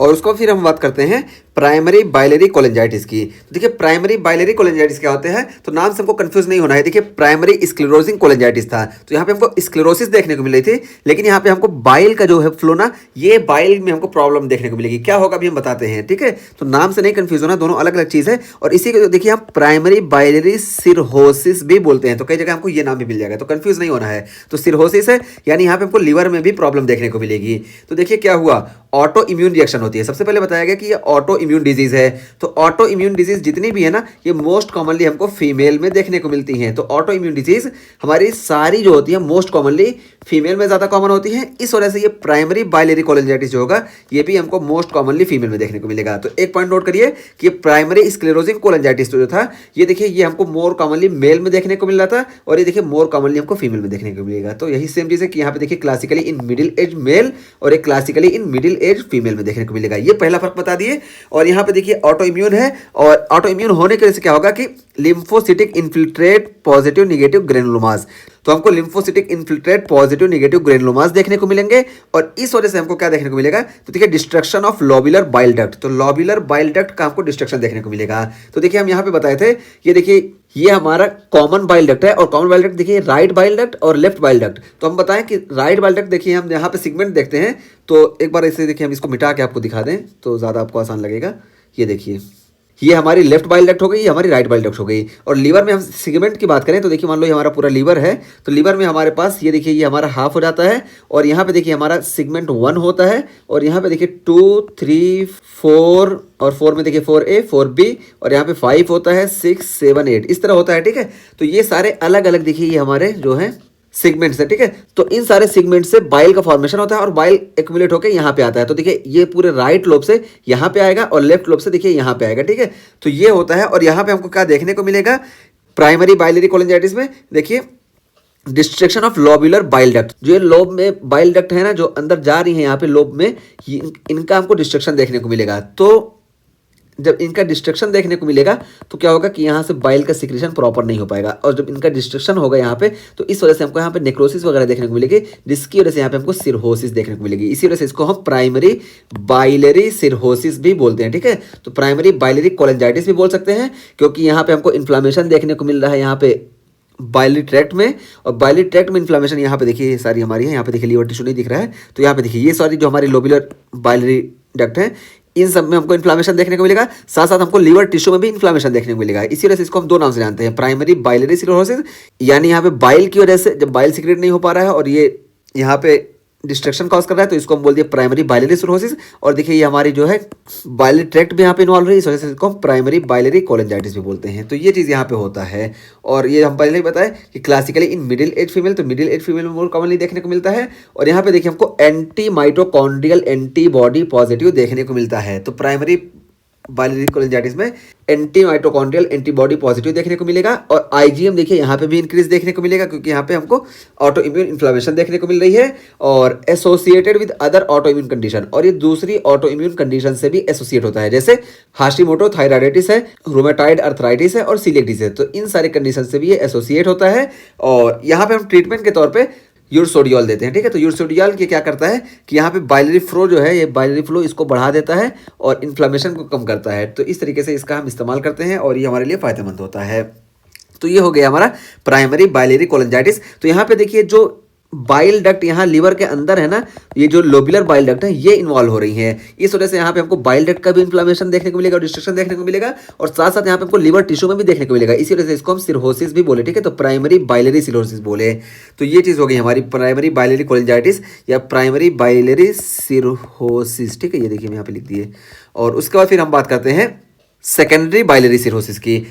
और उसको फिर हम बात करते हैं प्राइमरी बाइलरी कोलेंजाइटिस की। तो देखिए प्राइमरी बाइलरी कोलेंजाइटिस क्या होते हैं, तो नाम से हमको कंफ्यूज नहीं होना है। देखिए प्राइमरी स्क्लेरोजिंग कोलेंजाइटिस था, तो यहाँ पे हमको स्क्लेरोसिस देखने को मिल रही थी, लेकिन यहाँ पे हमको बाइल का जो है फ्लो ना, ये बाइल में हमको प्रॉब्लम देखने को मिलेगी। क्या होगा अभी हम बताते हैं, ठीक है। तो नाम से नहीं कंफ्यूज होना, दोनों अलग अलग चीज़ है। और इसी को देखिए हम प्राइमरी बाइलरी सिरहोसिस भी बोलते हैं, तो कई जगह हमको ये नाम भी मिल जाएगा, तो कंफ्यूज नहीं होना है। तो सिरहोसिस है, यानी यहाँ पे हमको लीवर में भी प्रॉब्लम देखने को मिलेगी। तो देखिए क्या हुआ, ऑटो इम्यून रिएक्शन होती है। सबसे पहले बताया गया कि ये ऑटो इम्यून डिजीज है। तो ऑटो इम्यून डिजीज जितनी भी है ना, ये मोस्ट कॉमनली हमको फीमेल में देखने को मिलती हैं। तो ऑटो इम्यून डिजीज हमारी सारी जो होती है मोस्ट कॉमनली फीमेल में ज़्यादा कॉमन होती है। इस वजह से ये प्राइमरी बाइलरी कोलेंजाइटिस जो होगा, ये भी हमको मोस्ट कॉमनली फीमेल में देखने को मिलेगा। तो एक पॉइंट नोट करिए कि प्राइमरी स्क्लेरोजिंग कोलेंजाइटिस जो था, ये देखिए ये हमको मोर कॉमनली मेल में देखने को मिल रहा था, और ये देखिए मोर कॉमनली हमको फीमेल में देखने को मिलेगा। तो यही सेम चीज़ है कि यहाँ पे देखिए classically in middle as male और एक classically in middle age female में देखने को मिलेगा। ये पहला फर्क बता दिए। और यहाँ पे देखिए ऑटो इम्यून है, और ऑटो इम्यून होने की वजह से क्या होगा कि लिम्फोसिटिक इन्फिल्ट्रेट पॉजिटिव निगेटिव ग्रेनुलोमास, तो हमको लिम्फोसिटिक इन्फिल्ट्रेट पॉजिटिव निगेटिव ग्रेनुलोमास देखने को मिलेंगे। और इस वजह से हमको क्या देखने को मिलेगा, तो देखिए destruction of lobular bile duct, तो लोबुलर बाइल डक्ट का हमको डिस्ट्रक्शन देखने को मिलेगा। तो देखिए हम यहाँ पे बताए थे, ये देखिए ये हमारा कॉमन बाइल डक्ट है, और कॉमन बाइल डक्ट देखिए राइट बाइल डक्ट और लेफ्ट बाइल डक्ट। तो हम बताएं कि राइट बाइल डक्ट देखिए हम यहाँ पे सेगमेंट देखते हैं, तो एक बार ऐसे देखिए हम इसको मिटा के आपको दिखा दें तो ज़्यादा आपको आसान लगेगा। ये देखिए ये हमारी लेफ्ट बाइल डक्ट हो गई, ये हमारी राइट बाइल डक्ट हो गई। और लीवर में हम सेगमेंट की बात करें तो देखिए मान लो ये हमारा पूरा लीवर है, तो लीवर में हमारे पास ये देखिए ये हमारा हाफ हो जाता है, और यहाँ पे देखिए हमारा सेगमेंट 1 होता है, और यहाँ पे देखिए 2 3 4, और 4 में देखिए 4A 4B, और यहाँ पे 5 होता है, 6 7 8 इस तरह होता है, ठीक है। तो ये सारे अलग अलग देखिए ये हमारे जो है सेगमेंट्स है, ठीक है। तो इन सारे सेगमेंट से बाइल का फॉर्मेशन होता है, और बाइल एक्यूमुलेट होकर यहाँ पे आता है। तो देखिए ये पूरे राइट लोब से यहाँ पे आएगा, और लेफ्ट लोब से देखिए यहाँ पे आएगा, ठीक है। तो ये होता है। और यहाँ पे हमको क्या देखने को मिलेगा प्राइमरी बाइलरी कोलेंजाइटिस में, देखिए destruction of lobular bile duct, जो ये लोब में बाइल डक्ट है ना, जो अंदर जा रही है यहाँ पे लोब में, इनका हमको डिस्ट्रक्शन देखने को मिलेगा। तो जब इनका डिस्ट्रक्शन देखने को मिलेगा तो क्या होगा कि यहाँ से बाइल का सिक्रेशन प्रॉपर नहीं हो पाएगा, और जब इनका डिस्ट्रक्शन होगा यहाँ पे, तो इस वजह से हमको यहाँ पे नेक्रोसिस वगैरह देखने को मिलेगी, जिसकी वजह से यहाँ पे हमको सिरहोसिस देखने को मिलेगी। इसी वजह से इसको हम प्राइमरी बाइलरी सिरहोसिस भी बोलते हैं, ठीक है। तो प्राइमरी बाइलरी कोलेंजाइटिस भी बोल सकते हैं, क्योंकि यहाँ पे हमको इन्फ्लामेशन देखने को मिल रहा है यहाँ पे बाइलरी ट्रैक्ट में। और बाइलरी ट्रैक्ट में इन्फ्लामेशन यहाँ पे देखिए सारी हमारी है, यहाँ पे देखिए लीवर टिश्यू नहीं दिख रहा है, तो यहाँ पे देखिए ये सारी जो हमारी लोबुलर बाइलरी डक्ट है, इन सब में हमको इन्फ्लामेशन देखने को मिलेगा। साथ साथ हमको लीवर टिश्यू में भी इन्फ्लामेशन देखने को मिलेगा। इसी वजह से इसको हम दो नाम से जानते हैं, प्राइमरी बाइलरी सिरोसिस, यानी यहाँ पे बाइल की वजह से जब बाइल सीक्रेट नहीं हो पा रहा है और ये यहाँ पे डिस्ट्रक्शन कॉज कर रहा है, तो इसको हम बोल दिए प्राइमरी बाइलरी सिरोसिस। और देखिए ये हमारी जो है बाइलरी ट्रैक्ट भी यहाँ पे इन्वॉल्व है, इस वजह से इसको हम प्राइमरी बाइलरी कोलेंजाइटिस भी बोलते हैं। तो ये चीज़ यहाँ पे होता है। और ये हम पहले ही बताए कि classically in middle age female, तो मिडिल एज फीमेल में मोर कॉमनली देखने को मिलता है। और यहाँ पे देखिए हमको एंटी माइटोकॉन्ड्रियल एंटीबॉडी पॉजिटिव देखने को मिलता है। तो प्राइमरी बाइलरी कोलेंजाइटिस में एंटी माइटोकॉन्ड्रियल एंटीबॉडी पॉजिटिव देखने को मिलेगा। और आईजीएम देखिए यहाँ पे भी इंक्रीज देखने को मिलेगा, क्योंकि यहाँ पे हमको ऑटो इम्यून इन्फ्लेमेशन देखने को मिल रही है, और associated with other auto immune condition, और ये दूसरी ऑटो इम्यून कंडीशन से भी एसोसिएट होता है, जैसे हाशिमोटो थायराइडाइटिस है, रूमेटॉइड अर्थराइटिस है, और सीलिएक डिजीज है। तो इन सारे कंडीशन से भी ये एसोसिएट होता है। और यहाँ पे हम ट्रीटमेंट के तौर पे यूरसोडियोल देते हैं, ठीक है। तो यूरसोडियोल ये क्या करता है कि यहाँ पे बाइलरी फ्लो जो है, ये बाइलरी फ्लो इसको बढ़ा देता है और इन्फ्लेमेशन को कम करता है। तो इस तरीके से इसका हम इस्तेमाल करते हैं, और ये हमारे लिए फ़ायदेमंद होता है। तो ये हो गया हमारा प्राइमरी बाइलरी कोलेंजाइटिस। तो यहाँ पे देखिए जो बाइल डक्ट यहाँ लीवर के अंदर है ना, ये जो लोबुलर बाइल डक्ट है ये इन्वॉल्व हो रही हैं। इस वजह से यहाँ पे हमको बाइल डक्ट का भी इन्फ्लेमेशन देखने को मिलेगा और डिस्ट्रक्शन देखने को मिलेगा, और साथ साथ यहाँ पे हमको लीवर टिश्यू में भी देखने को मिलेगा। इसी वजह से इसको हम सिरहोसिस भी बोले, ठीक है। तो प्राइमरी बाइलरी सिरहोसिस बोले। तो ये चीज़ हो गई हमारी प्राइमरी बाइलरी कोलेंजाइटिस या प्राइमरी बाइलरी सिरहोसिस, ठीक है। ये देखिए हम यहाँ पे लिख दिए। और उसके बाद फिर हम बात करते हैं सेकेंडरी बाइलरी सिरहोसिस की।